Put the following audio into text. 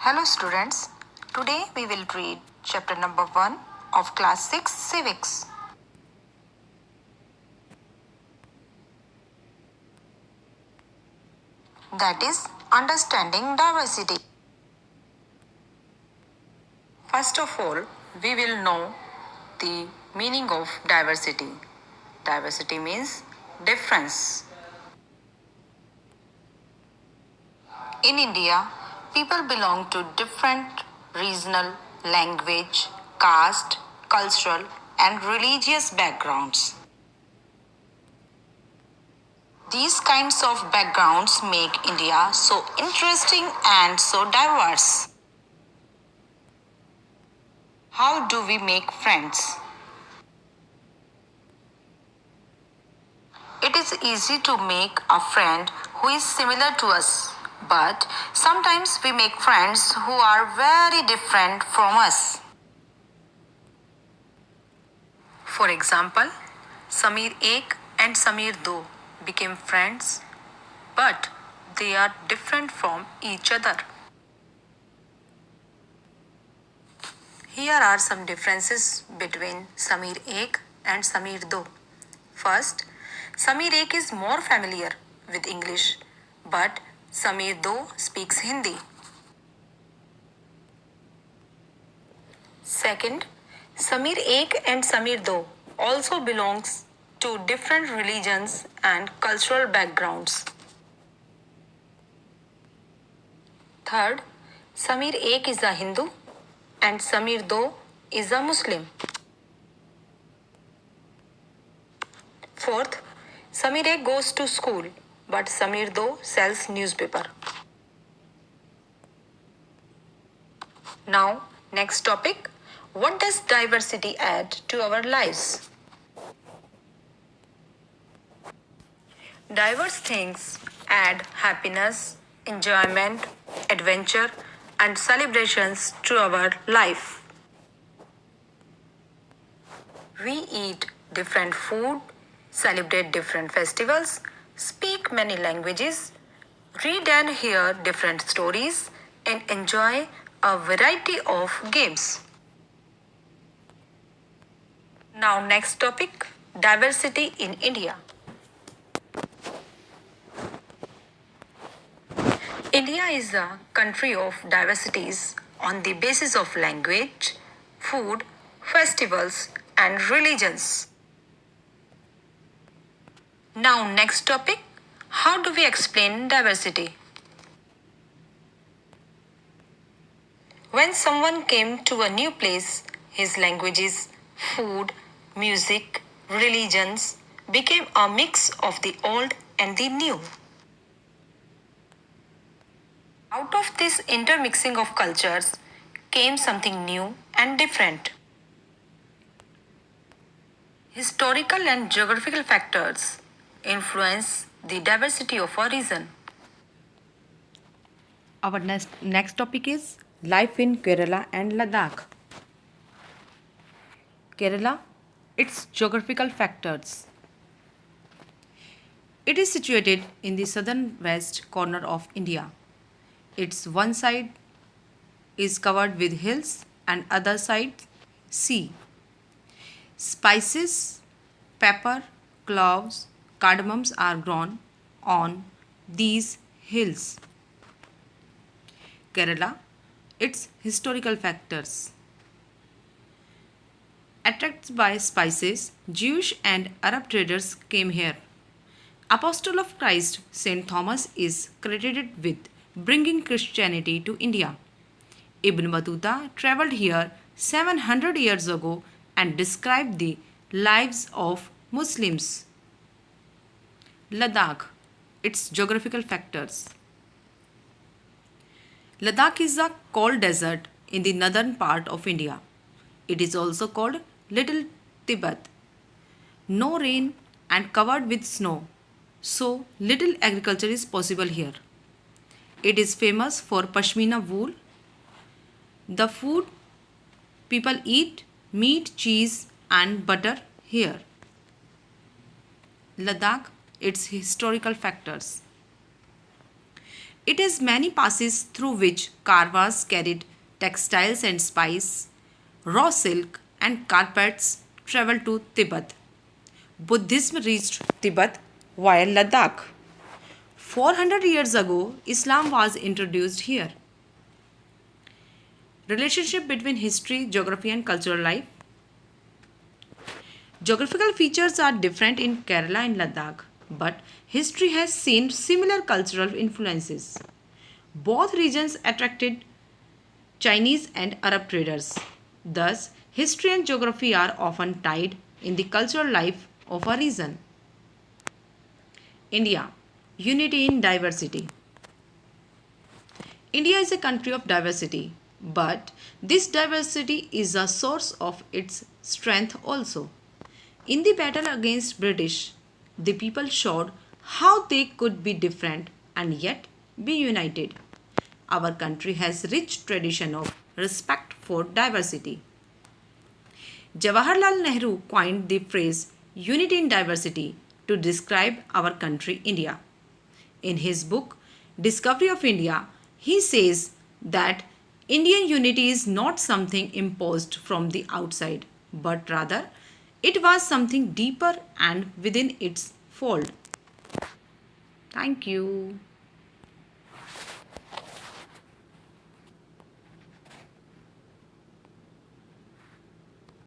Hello students, today we will read chapter number 1 of class 6 civics. That is understanding diversity. First of all, we will know the meaning of diversity. Diversity means difference. In India, people belong to different regional, language, caste, cultural, and religious backgrounds. These kinds of backgrounds make India so interesting and so diverse. How do we make friends? It is easy to make a friend who is similar to us, but sometimes we make friends who are very different from us. For example, Samir 1 and Samir 2 became friends, but they are different from each other. Here are some differences between Samir 1 and Samir 2. First, Samir 1 is more familiar with English, but Samir 2 speaks Hindi. Second, Samir 1 and Samir 2 also belongs to different religions and cultural backgrounds. Third, Samir 1 is a Hindu and Samir 2 is a Muslim. Fourth, Samir 1 goes to school but Samir 2 sells newspaper. Now, next topic. What does diversity add to our lives? Diverse things add happiness, enjoyment, adventure, and celebrations to our life. We eat different food, celebrate different festivals, speak many languages, read and hear different stories, and enjoy a variety of games. Now, next topic, diversity in India. India is a country of diversities on the basis of language, food, festivals, and religions. Now, next topic, how do we explain diversity? When someone came to a new place, his languages, food, music, religions became a mix of the old and the new. Out of this intermixing of cultures came something new and different. Historical and geographical factors influence the diversity of a region. Our next topic is life in Kerala and Ladakh. Kerala, its geographical factors. It is situated in the southern west corner of India. Its one side is covered with hills and other side sea. Spices, pepper, cloves, cardamoms are grown on these hills. Kerala, its historical factors. Attracted by spices, Jewish and Arab traders came here. Apostle of Christ, Saint Thomas, is credited with bringing Christianity to India. Ibn Battuta travelled here 700 years ago and described the lives of Muslims. Ladakh, its geographical factors. Ladakh is a cold desert in the northern part of India. It is also called Little Tibet. No rain and covered with snow, so little agriculture is possible here. It is famous for pashmina wool. The food people eat meat, cheese, and butter here. Ladakh, its historical factors. It has many passes through which caravans carried textiles and spice, raw silk, and carpets traveled to Tibet. Buddhism reached Tibet via Ladakh. 400 years ago, Islam was introduced here. Relationship between history, geography, and cultural life. Geographical features are different in Kerala and Ladakh, but history has seen similar cultural influences. Both regions attracted Chinese and Arab traders. Thus, history and geography are often tied in the cultural life of a region. India, unity in diversity. India is a country of diversity, but this diversity is a source of its strength also. In the battle against British, the people showed how they could be different and yet be united. Our country has rich tradition of respect for diversity. Jawaharlal Nehru coined the phrase unity in diversity to describe our country India. In his book Discovery of India, he says that Indian unity is not something imposed from the outside, but rather it was something deeper and within its fold. Thank you.